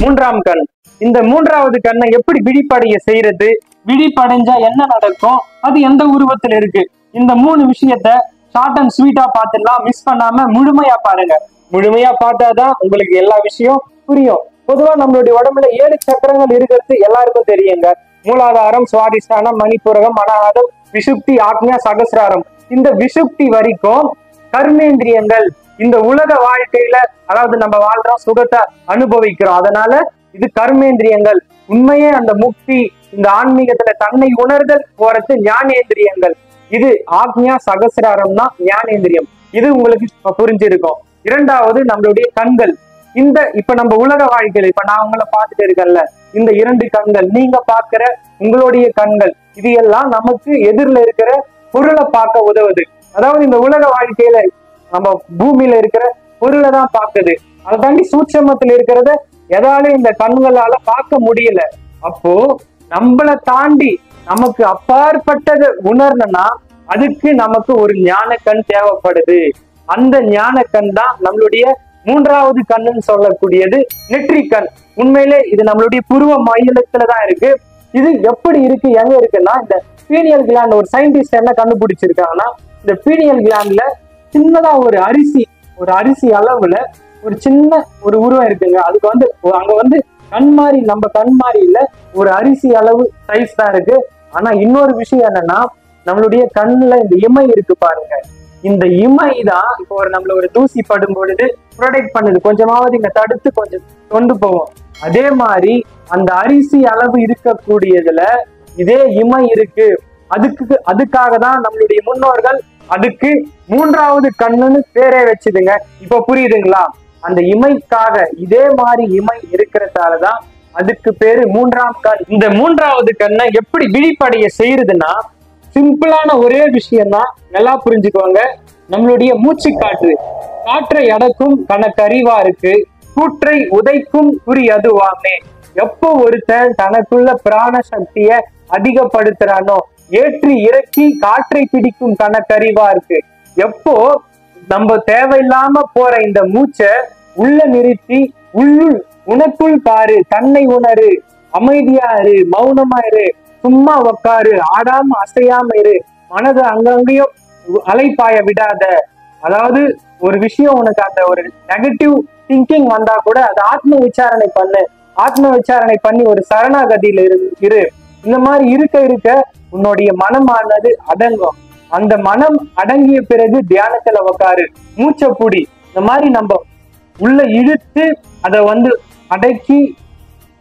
மூன்றாம் கண். இந்த மூன்றாவது கண்ணை எப்படி விழிப்படைய செய்யறது, விழிப்படைஞ்சா என்ன நடக்கும், அது எந்த உருவத்துல இருக்கு, இந்த 3 விஷயத்த ஷார்ட் அண்ட் ஸ்வீட்டா பார்த்துடலாம். மிஸ் பண்ணாம முழுமையா பாருங்க. முழுமையா பார்த்தாதான் உங்களுக்கு எல்லா விஷயம் புரியும். பொதுவா நம்மளுடைய உடம்புல 7 சக்கரங்கள் இருக்கிறது எல்லாருக்கும் தெரியுங்க. மூலாதாரம், சுவாதிஷ்டானம், மணிப்பூரகம், அனாஹதம், விசுப்தி, ஆக்ஞா, சகசிராரம். இந்த விசுப்தி வரைக்கும் கர்மேந்திரியங்கள். இந்த உலக வாழ்க்கையில அதாவது நம்ம வாழ்றோம், சுகத்தை அனுபவிக்கிறோம், அதனால இது கர்மேந்திரியங்கள். உண்மையே அந்த முக்தி, இந்த ஆன்மீகத்துல தன்னை உணர்தல் போறது ஞானேந்திரியங்கள். இது ஆக்ஞா, சகசிராரம் தான் ஞானேந்திரியம். இது உங்களுக்கு புரிஞ்சிருக்கும். இரண்டாவது நம்மளுடைய கண்கள். இந்த இப்ப நம்ம உலக வாழ்க்கையில இப்ப நான் உங்களை பார்த்துட்டு இருக்கேன்ல, இந்த 2 கண்கள், நீங்க பாக்குற உங்களுடைய கண்கள், இது எல்லாம் நமக்கு எதிரில இருக்கிற பொருளை பார்க்க உதவுது. அதாவது இந்த உலக வாழ்க்கையில நம்ம பூமியில இருக்கிற பொருளை தான் பார்க்குது. அதை தாண்டி சூட்சமத்துல இருக்கிறத எதாலும் இந்த கண்களால பார்க்க முடியல. அப்போ நம்மளை தாண்டி நமக்கு அப்பாற்பட்டதை உணரணும்னா அதுக்கு நமக்கு ஒரு ஞான கண் தேவைப்படுது. அந்த ஞான கண் தான் நம்மளுடைய மூன்றாவது கண்ணுன்னு சொல்லக்கூடியது நெற்றிக்கண். உண்மையிலே இது நம்மளுடைய புருவ மையத்துலதான் இருக்கு. இது எப்படி இருக்கு, எங்க இருக்குன்னா, இந்த பீனியல் கிளாண்ட் ஒரு சயின்டிஸ்ட் என்ன கண்டுபிடிச்சிருக்காங்கன்னா, இந்த பீனியல் கிளாண்ட்ல சின்னதா ஒரு அரிசி அளவுல ஒரு சின்ன ஒரு உருவம் இருக்குங்க. அதுக்கு வந்து அங்க வந்து கண் மாதிரி, நம்ம கண் மாதிரி இல்ல, ஒரு அரிசி அளவு சைஸ் தான் இருக்கு. ஆனா இன்னொரு விஷயம் என்னன்னா, நம்மளுடைய கண்ணுல இந்த இமை இருக்கு பாருங்க, இந்த இமை தான் இப்போ நம்மள ஒரு தூசி படும் பொழுது ப்ரொடெக்ட் பண்ணுது, கொஞ்சமாவது இங்க தடுத்து கொஞ்சம் கொண்டு போவோம். அதே மாதிரி அந்த அரிசி அளவு இருக்கக்கூடியதுல இதே இமை இருக்கு. அதுக்காக தான் நம்மளுடைய முன்னோர்கள் அதுக்கு மூன்றாவது கண்ணுன்னு பேரே வச்சுதுங்க. இப்ப புரியுதுங்களா? அந்த இமைக்காக இதே மாதிரி இமை இருக்கிறதாலதான் அதுக்கு பேரு மூன்றாம் கண். இந்த மூன்றாவது கண்ணை எப்படி விழிப்படைய செய்யறதுன்னா, சிம்பிளான ஒரே விஷயம் தான், நல்லா புரிஞ்சுக்கோங்க. நம்மளுடைய மூச்சு காற்றை அடக்கும் கணக்கறிவா இருக்கு, கூற்றை உதைக்கும் குறி அதுவாமே. எப்போ ஒருத்தன் தனக்குள்ள பிராண சக்திய அதிகப்படுத்துறானோ, ஏற்றி இறக்கி காற்றை பிடிக்கும் கணக்கறிவா இருக்கு. எப்போ நம்ம தேவையில்லாம போற இந்த மூச்சை உள்ள நிறுத்தி உனக்குள் பாரு, தன்னை உணரு, அமைதியா இரு, மௌனமா இரு, சும்மா உக்காரு, ஆடாம அசையாம இரு, மனதை அங்கங்கேயும் அலைப்பாய விடாத. அதாவது ஒரு விஷயம் உனக்கு அந்த ஒரு நெகட்டிவ் திங்கிங் வந்தா கூட அதை ஆத்ம விசாரணை பண்ணு, ஆத்ம விசாரணை பண்ணி ஒரு சரணாகதியில இரு. இந்த மாதிரி இருக்க உன்னுடைய மனமானது அடங்கும். அந்த மனம் அடங்கிய பிறகு தியானத்துல உக்காரு, மூச்சை பூடி. இந்த மாதிரி நம்ம உள்ள இழுத்து அதை வந்து அடக்கி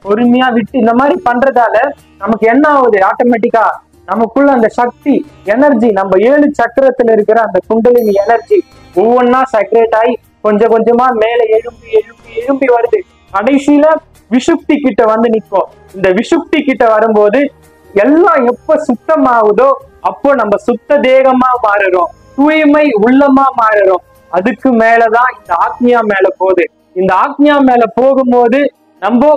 பொறுமையா விட்டு இந்த மாதிரி பண்றதால நமக்கு என்ன ஆகுது, ஆட்டோமேட்டிக்கா நமக்குள்ள அந்த சக்தி எனர்ஜி, நம்ம 7 சக்கரத்துல இருக்கிற அந்த குண்டலினி எனர்ஜி ஒவ்வொன்னா செக்ரேட் ஆகி கொஞ்சம் கொஞ்சமா மேல எழும்பி வருது. கடைசியில விசுப்தி கிட்ட வந்து நிற்கும். இந்த விசுப்தி கிட்ட வரும்போது எல்லாம் எப்ப சுத்தமாகுதோ அப்போ நம்ம சுத்த தேகமா மாறுறோம், தூய்மை உள்ளமா மாறுறோம். அதுக்கு மேலதான் இந்த ஆக்ஞா மேல போகுது. இந்த ஆக்ஞா மேல போகும்போது நம்ம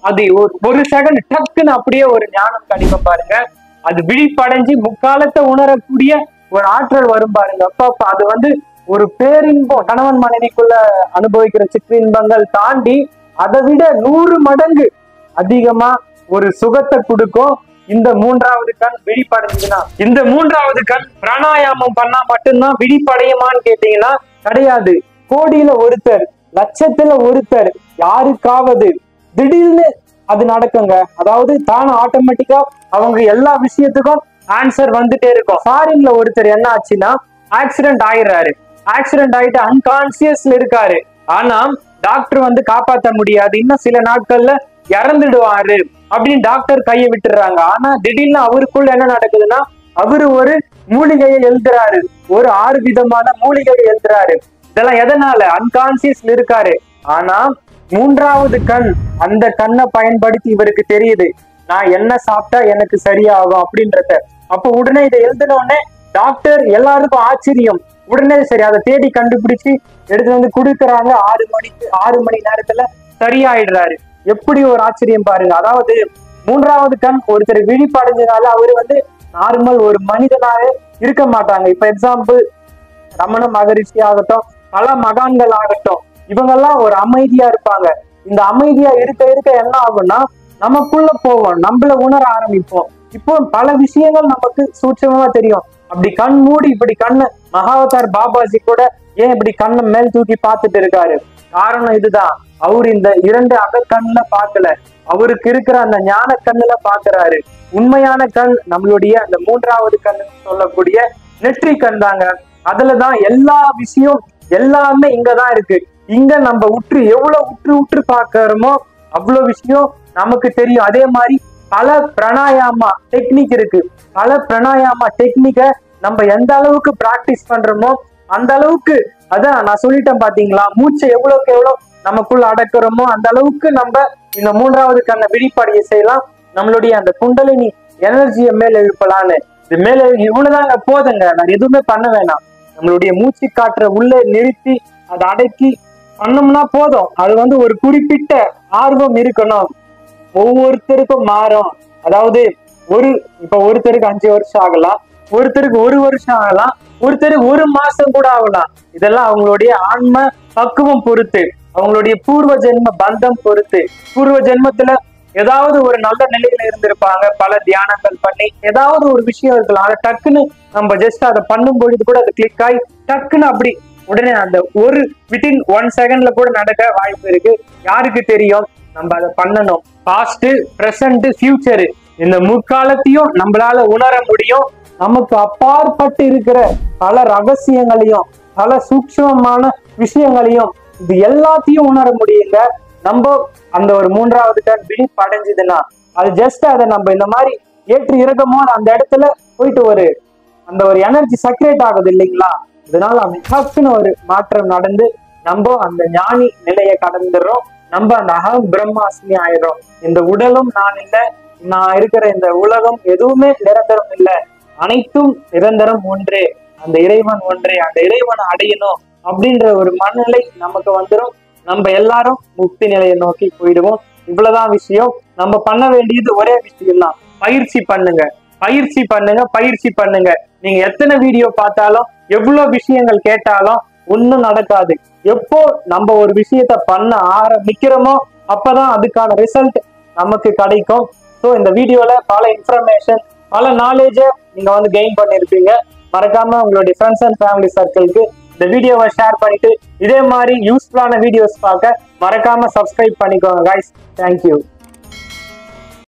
அது ஒரு செகண்ட் டக்குன்னு அப்படியே ஒரு ஞானம் கிடைக்கும் பாருங்க. அது விழிப்படைஞ்சு முக்காலத்தை உணரக்கூடிய ஒரு ஆற்றல் வரும் பாருங்க. அப்ப அது வந்து ஒரு பேரின்பம், கணவன் மனைவிக்குள்ள அனுபவிக்கிற சிற்றின்பங்கள் தாண்டி அதை விட 100 மடங்கு அதிகமா ஒரு சுகத்தை கொடுக்கும். இந்த மூன்றாவது கண் விழிப்படைஞ்சுன்னா, இந்த மூன்றாவது கண் பிராணாயாமம் பண்ணா மட்டும்தான் விழிப்படையுமான்னு கேட்டீங்கன்னா கிடையாது. கோடியில ஒருத்தர், லட்சத்துல ஒருத்தர் யாருக்காவது திடீர்னு அது நடக்குங்க. அதாவது தானும் ஆட்டோமேட்டிக்கா அவங்க எல்லா விஷயத்துக்கும் ஆன்சர் வந்துட்டே இருக்கும். ஃபாரின்ல ஒருத்தர் என்ன ஆச்சுன்னா ஆக்சிடென்ட் ஆயிடுறாரு. ஆக்சிடென்ட் ஆயிட்டு அன்கான்சியஸ்ல இருக்காரு. ஆனா டாக்டர் வந்து காப்பாற்ற முடியாது, இன்னும் சில நாட்கள்ல இறந்துடுவாரு அப்படின்னு டாக்டர் கையை விட்டுறாங்க. ஆனா திடீர்னு அவருக்குள்ள என்ன நடக்குதுன்னா, அவரு ஒரு மூலிகையை எழுதுறாரு, ஒரு 6 விதமான மூலிகையை எழுதுறாரு. இதெல்லாம் எதனால? அன்கான்சியஸ்ல இருக்காரு. ஆனா மூன்றாவது கண், அந்த கண்ணை பயன்படுத்தி இவருக்கு தெரியுது நான் என்ன சாப்பிட்டா எனக்கு சரியாகும் அப்படின்றத. அப்ப உடனே இதை எழுதின உடனே டாக்டர் எல்லாருக்கும் ஆச்சரியம். உடனே சரி அதை தேடி கண்டுபிடிச்சு எடுத்து வந்து கொடுக்குறாங்க. 6 மணி நேரத்துல சரியாயிடுறாரு. எப்படி ஒரு ஆச்சரியம் பாருங்க. அதாவது மூன்றாவது கண் ஒருத்தர் விழிப்படைஞ்சதுனால அவரு வந்து நார்மல் ஒரு மனிதனாவே இருக்க மாட்டாங்க. இப்ப எக்ஸாம்பிள் ரமண மகரிஷி ஆகட்டும், பல மகான்கள் ஆகட்டும், இவங்கெல்லாம் ஒரு அமைதியா இருப்பாங்க. இந்த அமைதியா இருக்க இருக்க என்ன ஆகும்னா நமக்குள்ள போவோம், நம்மள உணர ஆரம்பிப்போம். இப்போ பல விஷயங்கள் நமக்கு சூட்சமா தெரியும். அப்படி கண் மூடி இப்படி கண்ணு மகாவதார் பாபாஜி கூட ஏன் இப்படி கண்ணை மேல் தூக்கி பார்த்துட்டு இருக்காரு? காரணம் இதுதான். அவர் இந்த 2 அகக்கண்ணுல பார்க்கல, அவருக்கு இருக்கிற அந்த ஞான கண்ணுல பாக்குறாரு. உண்மையான கண் நம்மளுடைய அந்த 3வது கண் சொல்லக்கூடிய நெற்றி கண் தாங்க. அதுலதான் எல்லா விஷயம் எல்லாமே இங்கதான் இருக்கு. இங்க நம்ம எவ்வளவு உற்று பாக்குறோமோ அவ்வளவு விஷயம் நமக்கு தெரியும். அதே மாதிரி பல பிராணாயாமா டெக்னிக் இருக்கு. பல பிராணாயாமா டெக்னிக்கை நம்ம எந்த அளவுக்கு பிராக்டிஸ் பண்றோமோ அந்த அளவுக்கு, அதான் நான் சொல்லிட்டேன் பாத்தீங்களா, மூச்சை எவ்வளவுக்கு எவ்வளவு நமக்குள்ள அடக்குறோமோ அந்த அளவுக்கு நம்ம இந்த 3வது கண்ணை விழிப்படைய செய்யலாம். நம்மளுடைய அந்த குண்டலினி எனர்ஜியை மேல எழுப்பலான்னு. இது மேல இவ்வளவுதாங்க, போதுங்க, நான் எதுவுமே பண்ண வேணாம். நம்மளுடைய மூச்சு காற்ற உள்ள நிறுத்தி அதை அடக்கி பண்ணோம்னா போதும். அது ஒரு குறிப்பிட்ட ஆர்வம் இருக்கணும். ஒவ்வொருத்தருக்கும் மாறும். அதாவது இப்ப ஒருத்தருக்கு 5 வருஷம் ஆகலாம், ஒருத்தருக்கு 1 வருஷம் ஆகலாம், ஒருத்தருக்கு 1 மாசம் கூட ஆகலாம். இதெல்லாம் அவங்களுடைய ஆன்ம பக்குவம் பொறுத்து, அவங்களுடைய பூர்வ ஜென்ம பந்தம் பொறுத்து. பூர்வ ஜென்மத்துல ஏதாவது ஒரு நல்ல நிலையில இருந்திருப்பாங்க, பல தியானங்கள் பண்ணி ஏதாவது ஒரு விஷயம் இருக்கலாம். அதை டக்குன்னு நம்ம ஜஸ்ட் அதை பண்ணும் பொழுது கூட அது கிளிக் ஆகி டக்குன்னு அப்படி உடனே அந்த வித்தின் 1 செகண்ட்ல கூட நடக்க வாய்ப்பு இருக்கு. யாருக்கு தெரியும்? நம்ம அதை பண்ணணும். பாஸ்ட், பிரசன்ட், ஃபியூச்சர் இந்த முற்காலத்தையும் நம்மளால உணர முடியும். நமக்கு அப்பாற்பட்டு இருக்கிற பல ரகசியங்களையும் பல சூக்ஷ்மமான விஷயங்களையும் இது எல்லாத்தையும் உணர முடியுங்க. நம்ம அந்த ஒரு 3வது கண் விழிப்படைஞ்சதுன்னா அது ஜஸ்ட் அதை நம்ம இந்த மாதிரி ஏற்று இறக்கமோ அந்த இடத்துல போயிட்டு அந்த ஒரு எனர்ஜி சக்ரேட் ஆகுது இல்லைங்களா? இதனால மிகக்குன்னு ஒரு மாற்றம் நடந்து நம்ம அந்த ஞானி நிலையை கடந்துடுறோம். நம்ம அந்த அகம் பிரம்மாஸ்மி ஆயிடுறோம். இந்த உடலும் நான் இல்லை, நான் இருக்கிற இந்த உலகம் எதுவுமே நிரந்தரம் இல்லை, அனைத்தும் நிரந்தரம் ஒன்றே, அந்த இறைவன் ஒன்றே, அந்த இறைவனை அடையணும் அப்படின்ற ஒரு மனநிலை நமக்கு வந்துடும். நம்ம எல்லாரும் முக்தி நிலையை நோக்கி போயிடுவோம். இவ்வளவுதான் விஷயம். நம்ம பண்ண வேண்டியது ஒரே விஷயம் தான், பயிற்சி பண்ணுங்க, பயிற்சி பண்ணுங்க, பயிற்சி பண்ணுங்க. நீங்க எத்தனை வீடியோ பார்த்தாலும் எவ்வளவு விஷயங்கள் கேட்டாலும் ஒன்னும் நடக்காது. எப்போ நம்ம ஒரு விஷயத்த பண்ண ஆரம்பிக்கிறோமோ அப்பதான் அதுக்கான ரிசல்ட் நமக்கு கிடைக்கும். ஸோ இந்த வீடியோல பல இன்ஃபர்மேஷன், பல நாலேஜை நீங்க கெயின் பண்ணிருப்பீங்க. மறக்காம உங்களுடைய ஃப்ரெண்ட்ஸ் அண்ட் ஃபேமிலி சர்க்கிளுக்கு இந்த வீடியோவை ஷேர் பண்ணிட்டு இதே மாதிரி யூஸ்ஃபுல்லான வீடியோஸ் பார்க்க மறக்காம சப்ஸ்கிரைப் பண்ணிக்கோங்க guys. Thank you.